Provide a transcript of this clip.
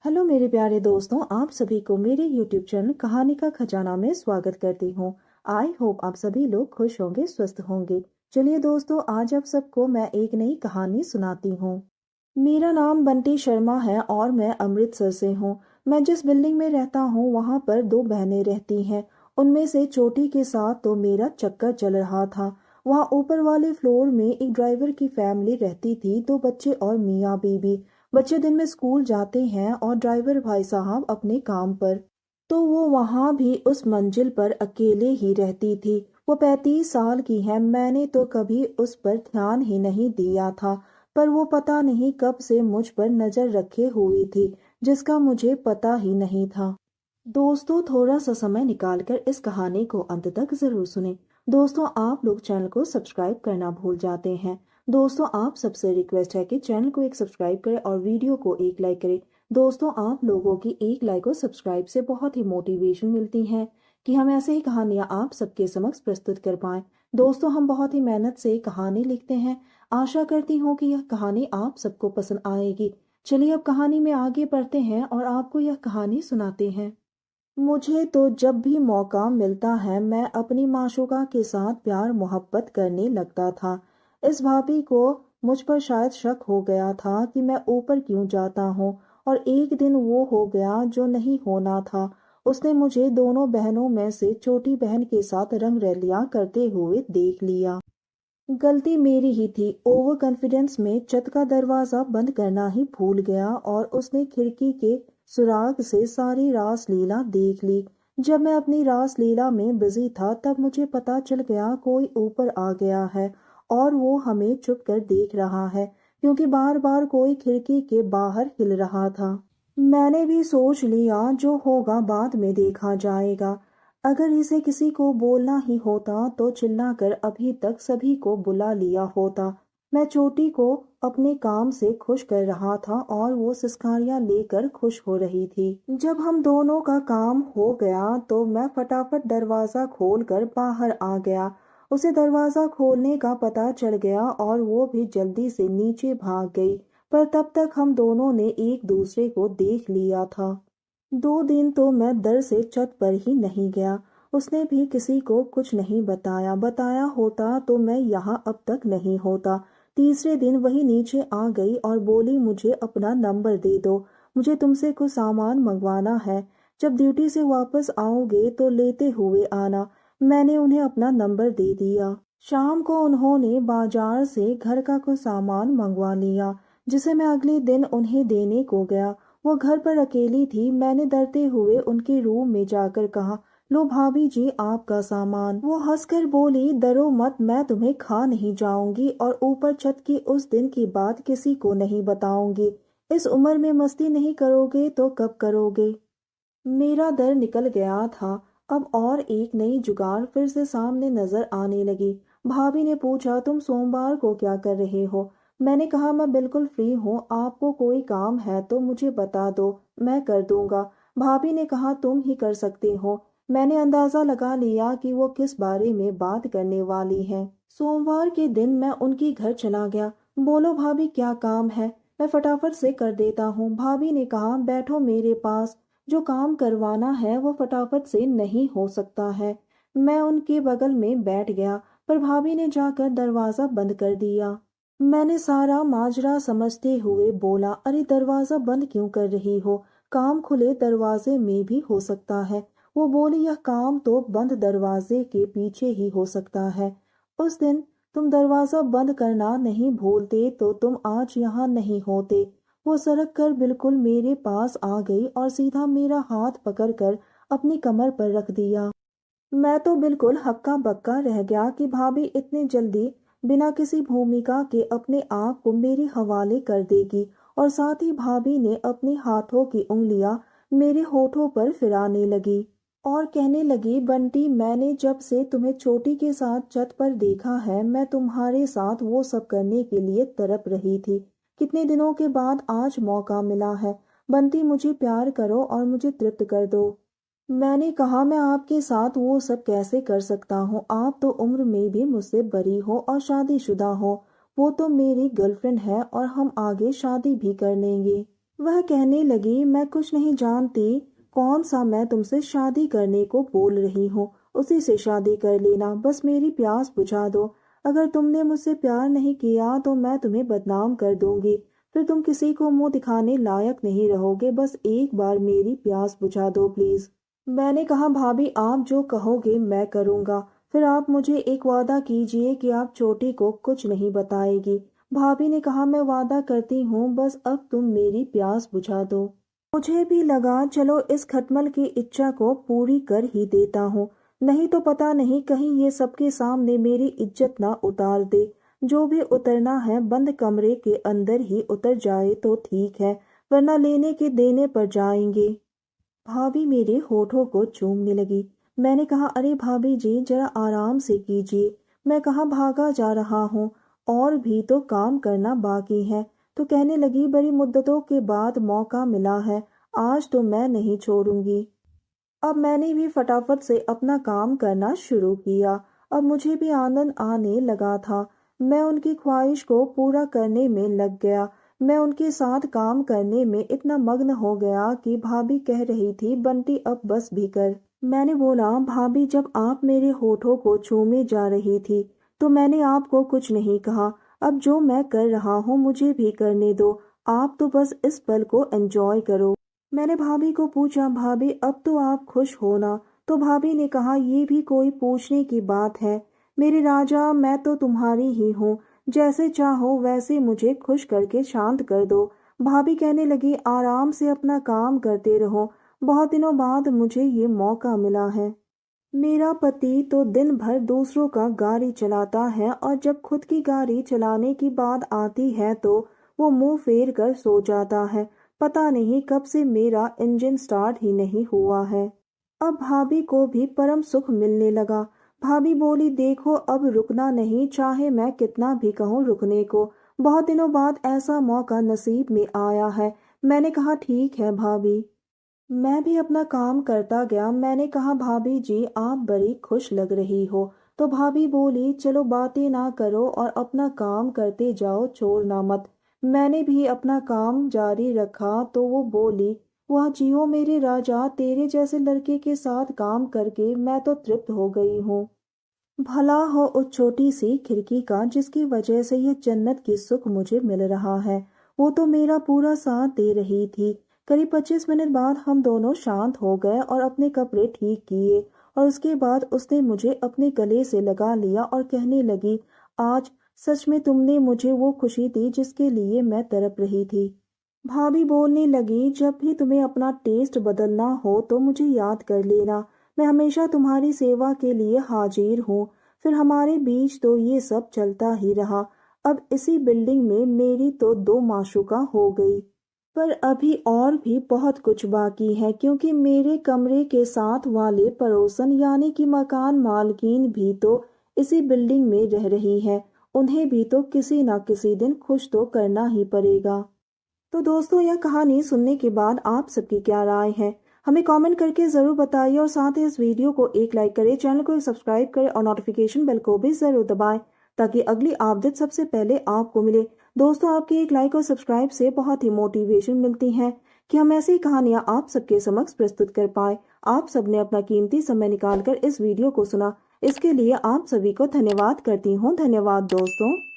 Hello मेरे प्यारे दोस्तों, आप सभी को मेरे YouTube चैनल कहानी का खजाना में स्वागत करती हूँ। आई होप आप सभी लोग खुश होंगे, स्वस्थ होंगे। चलिए दोस्तों, आज आप सबको मैं एक नई कहानी सुनाती हूँ। मेरा नाम बंटी शर्मा है और मैं अमृतसर से हूँ। मैं जिस बिल्डिंग में रहता हूँ वहाँ पर दो बहनें रहती हैं। उनमें से छोटी के साथ तो मेरा चक्कर चल रहा था। वहाँ ऊपर वाले फ्लोर में एक ड्राइवर की फैमिली रहती थी, दो बच्चे और मियाँ बीबी। बच्चे दिन में स्कूल जाते हैं और ड्राइवर भाई साहब अपने काम पर। तो वो वहां भी उस मंजिल पर अकेले ही रहती थी। वो 35 साल की है। मैंने तो कभी उस पर ध्यान ही नहीं दिया था, पर वो पता नहीं कब से मुझ पर नजर रखे हुई थी, जिसका मुझे पता ही नहीं था। दोस्तों, थोड़ा सा समय निकालकर इस कहानी को अंत तक जरूर सुने। दोस्तों, आप लोग चैनल को सब्सक्राइब करना भूल जाते हैं। दोस्तों, आप सबसे रिक्वेस्ट है कि चैनल को एक सब्सक्राइब करें और वीडियो को एक लाइक करें। दोस्तों, आप लोगों की एक लाइक और सब्सक्राइब से बहुत ही मोटिवेशन मिलती है कि हम ऐसे ही कहानियां आप सबके समक्ष प्रस्तुत कर पाएं। दोस्तों, हम बहुत ही मेहनत से कहानी लिखते हैं। आशा करती हूँ कि यह कहानी आप सबको पसंद आएगी। चलिए अब कहानी में आगे बढ़ते हैं और आपको यह कहानी सुनाते हैं। मुझे तो जब भी मौका मिलता है मैं अपनी माशूका के साथ प्यार मोहब्बत करने लगता था। इस भाभी को मुझ पर शायद शक हो गया था कि मैं ऊपर क्यों जाता हूँ, और एक दिन वो हो गया जो नहीं होना था। उसने मुझे दोनों बहनों में से छोटी बहन के साथ रंग रलियां करते हुए देख लिया। गलती मेरी ही थी। ओवर कॉन्फिडेंस में छत का दरवाजा बंद करना ही भूल गया और उसने खिड़की के सुराग से सारी रास लीला देख ली। जब मैं अपनी रास लीला में बिजी था तब मुझे पता चल गया कोई ऊपर आ गया है और वो हमें छुप कर देख रहा है, क्योंकि बार बार कोई खिड़की के बाहर हिल रहा था। मैंने भी सोच लिया जो होगा बाद में देखा जाएगा। अगर इसे किसी को बोलना ही होता तो चिल्लाकर अभी तक सभी को बुला लिया होता। मैं चोटी को अपने काम से खुश कर रहा था और वो सिस्कारियां लेकर खुश हो रही थी। जब हम दोनों का काम हो गया तो मैं फटाफट दरवाजा खोलकर बाहर आ गया। उसे दरवाजा खोलने का पता चल गया और वो भी जल्दी से नीचे भाग गई, पर तब तक हम दोनों ने एक दूसरे को देख लिया था। 2 दिन तो मैं डर से छत पर ही नहीं गया। उसने भी किसी को कुछ नहीं बताया। बताया होता तो मैं यहाँ अब तक नहीं होता। तीसरे दिन वही नीचे आ गई और बोली, मुझे अपना नंबर दे दो, मुझे तुमसे कुछ सामान मंगवाना है। जब ड्यूटी से वापस आओगे तो लेते हुए आना। मैंने उन्हें अपना नंबर दे दिया। शाम को उन्होंने बाजार से घर का कुछ सामान मंगवा लिया, जिसे मैं अगले दिन उन्हें देने को गया। वो घर पर अकेली थी। मैंने डरते हुए उनके रूम में जाकर कहा, लो भाभी जी, आपका सामान। वो हंसकर बोली, डरो मत, मैं तुम्हें खा नहीं जाऊंगी और ऊपर छत की उस दिन की बात किसी को नहीं बताऊंगी। इस उम्र में मस्ती नहीं करोगे तो कब करोगे। मेरा डर निकल गया था। अब और एक नई जुगाड़ फिर से सामने नजर आने लगी। भाभी ने पूछा, तुम सोमवार को क्या कर रहे हो। मैंने कहा, मैं बिल्कुल फ्री हूँ, आपको कोई काम है तो मुझे बता दो, मैं कर दूंगा। भाभी ने कहा, तुम ही कर सकते हो। मैंने अंदाजा लगा लिया कि वो किस बारे में बात करने वाली है। सोमवार के दिन मैं उनकी घर चला गया। बोलो भाभी, क्या काम है, मैं फटाफट से कर देता हूँ। भाभी ने कहा, बैठो मेरे पास, जो काम करवाना है वो फटाफट से नहीं हो सकता है। मैं उनके बगल में बैठ गया, पर भाभी ने जाकर दरवाजा बंद कर दिया। मैंने सारा माजरा समझते हुए बोला, अरे दरवाजा बंद क्यों कर रही हो, काम खुले दरवाजे में भी हो सकता है। वो बोली, यह काम तो बंद दरवाजे के पीछे ही हो सकता है। उस दिन तुम दरवाजा बंद करना नहीं भूलते तो तुम आज यहाँ नहीं होते। वो सरक कर बिल्कुल मेरे पास आ गई और सीधा मेरा हाथ पकड़कर अपनी कमर पर रख दिया। मैं तो बिल्कुल हक्का बक्का रह गया कि भाभी इतनी जल्दी बिना किसी भूमिका के अपने आप को मेरे हवाले कर देगी, और साथ ही भाभी ने अपने हाथों की उंगलियां मेरे होठों पर फिराने लगी और कहने लगी, बंटी, मैंने जब से तुम्हें छोटी के साथ छत पर देखा है मैं तुम्हारे साथ वो सब करने के लिए तड़प रही थी। कितने दिनों के बाद आज मौका मिला है। बंटी, मुझे प्यार करो और मुझे तृप्त कर दो। मैंने कहा, मैं आपके साथ वो सब कैसे कर सकता हूँ, आप तो उम्र में भी मुझसे बड़ी हो और शादीशुदा हो। वो तो मेरी गर्लफ्रेंड है और हम आगे शादी भी कर लेंगे। वह कहने लगी, मैं कुछ नहीं जानती, कौन सा मैं तुमसे शादी करने को बोल रही हूँ, उसी से शादी कर लेना, बस मेरी प्यास बुझा दो। अगर तुमने मुझसे प्यार नहीं किया तो मैं तुम्हें बदनाम कर दूंगी, फिर तुम किसी को मुंह दिखाने लायक नहीं रहोगे। बस एक बार मेरी प्यास बुझा दो प्लीज। मैंने कहा, भाभी आप जो कहोगे मैं करूँगा। फिर आप मुझे एक वादा कीजिए कि आप छोटी को कुछ नहीं बताएगी। भाभी ने कहा, मैं वादा करती हूँ, बस अब तुम मेरी प्यास बुझा दो। मुझे भी लगा चलो इस खटमल की इच्छा को पूरी कर ही देता हूँ, नहीं तो पता नहीं कहीं ये सबके सामने मेरी इज्जत ना उतार दे। जो भी उतरना है बंद कमरे के अंदर ही उतर जाए तो ठीक है, वरना लेने के देने पर जाएंगे। भाभी मेरे होठों को चूमने लगी। मैंने कहा, अरे भाभी जी जरा आराम से कीजिए, मैं कहाँ भागा जा रहा हूँ, और भी तो काम करना बाकी है। तो कहने लगी, बड़ी मुद्दतों के बाद मौका मिला है, आज तो मैं नहीं छोड़ूंगी। अब मैंने भी फटाफट से अपना काम करना शुरू किया। अब मुझे भी आनंद आने लगा था। मैं उनकी ख्वाहिश को पूरा करने में लग गया। मैं उनके साथ काम करने में इतना मग्न हो गया कि भाभी कह रही थी, बंटी अब बस भी कर। मैंने बोला, भाभी जब आप मेरे होठों को छूने जा रही थी तो मैंने आपको कुछ नहीं कहा। अब जो मैं कर रहा हूँ मुझे भी करने दो, आप तो बस इस पल को एंजॉय करो। मैंने भाभी को पूछा, भाभी अब तो आप खुश हो ना? तो भाभी ने कहा, ये भी कोई पूछने की बात है? मेरे राजा, मैं तो तुम्हारी ही हूँ, जैसे चाहो वैसे मुझे खुश करके शांत कर दो। भाभी कहने लगी, आराम से अपना काम करते रहो, बहुत दिनों बाद मुझे ये मौका मिला है। मेरा पति तो दिन भर दूसरों का गाड़ी चलाता है और जब खुद की गाड़ी चलाने की बात आती है तो वो मुंह फेर कर सो जाता है। पता नहीं कब से मेरा इंजन स्टार्ट ही नहीं हुआ है। अब भाभी को भी परम सुख मिलने लगा। भाभी बोली, देखो अब रुकना नहीं, चाहे मैं कितना भी कहूँ रुकने को। बहुत दिनों बाद ऐसा मौका नसीब में आया है। मैंने कहा, ठीक है भाभी। मैं भी अपना काम करता गया। मैंने कहा, भाभी जी आप बड़ी खुश लग रही हो। तो भाभी बोली, चलो बातें ना करो और अपना काम करते जाओ, छोड़ना मत। मैंने भी अपना काम जारी रखा तो वो बोली, वाह जियो मेरे राजा, तेरे जैसे लड़के के साथ काम करके मैं तो तृप्त हो गई हूँ। भला हो उस छोटी सी खिड़की का जिसकी वजह से ये जन्नत की सुख मुझे मिल रहा है। वो तो मेरा पूरा साथ दे रही थी। करीब 25 मिनट बाद हम दोनों शांत हो गए और अपने कपड़े ठीक किए, और उसके बाद उसने मुझे अपने गले से लगा लिया और कहने लगी, आज सच में तुमने मुझे वो खुशी दी जिसके लिए मैं तड़प रही थी। भाभी बोलने लगी, जब भी तुम्हें अपना टेस्ट बदलना हो तो मुझे याद कर लेना, मैं हमेशा तुम्हारी सेवा के लिए हाजिर हूँ। फिर हमारे बीच तो ये सब चलता ही रहा। अब इसी बिल्डिंग में मेरी तो 2 माशूका हो गई। पर अभी और भी बहुत कुछ बाकी है, क्योंकि मेरे कमरे के साथ वाले पड़ोसन यानी कि मकान मालकीन भी तो इसी बिल्डिंग में रह रही है। उन्हें भी तो किसी ना किसी दिन खुश तो करना ही पड़ेगा। तो दोस्तों, यह कहानी सुनने के बाद आप सबकी क्या राय है, हमें कमेंट करके ज़रूर बताइए, और साथ ही इस वीडियो को एक लाइक करें, चैनल को सब्सक्राइब करें और नोटिफिकेशन बेल को भी ज़रूर दबाएं ताकि अगली अपडेट सबसे पहले आपको मिले। दोस्तों, आपकी एक लाइक और सब्सक्राइब से बहुत ही मोटिवेशन मिलती है कि हम ऐसी कहानियाँ आप सबके समक्ष प्रस्तुत कर पाए। आप सबने अपना कीमती समय निकाल कर इस वीडियो को सुना, इसके लिए आप सभी को धन्यवाद करती हूँ। धन्यवाद दोस्तों।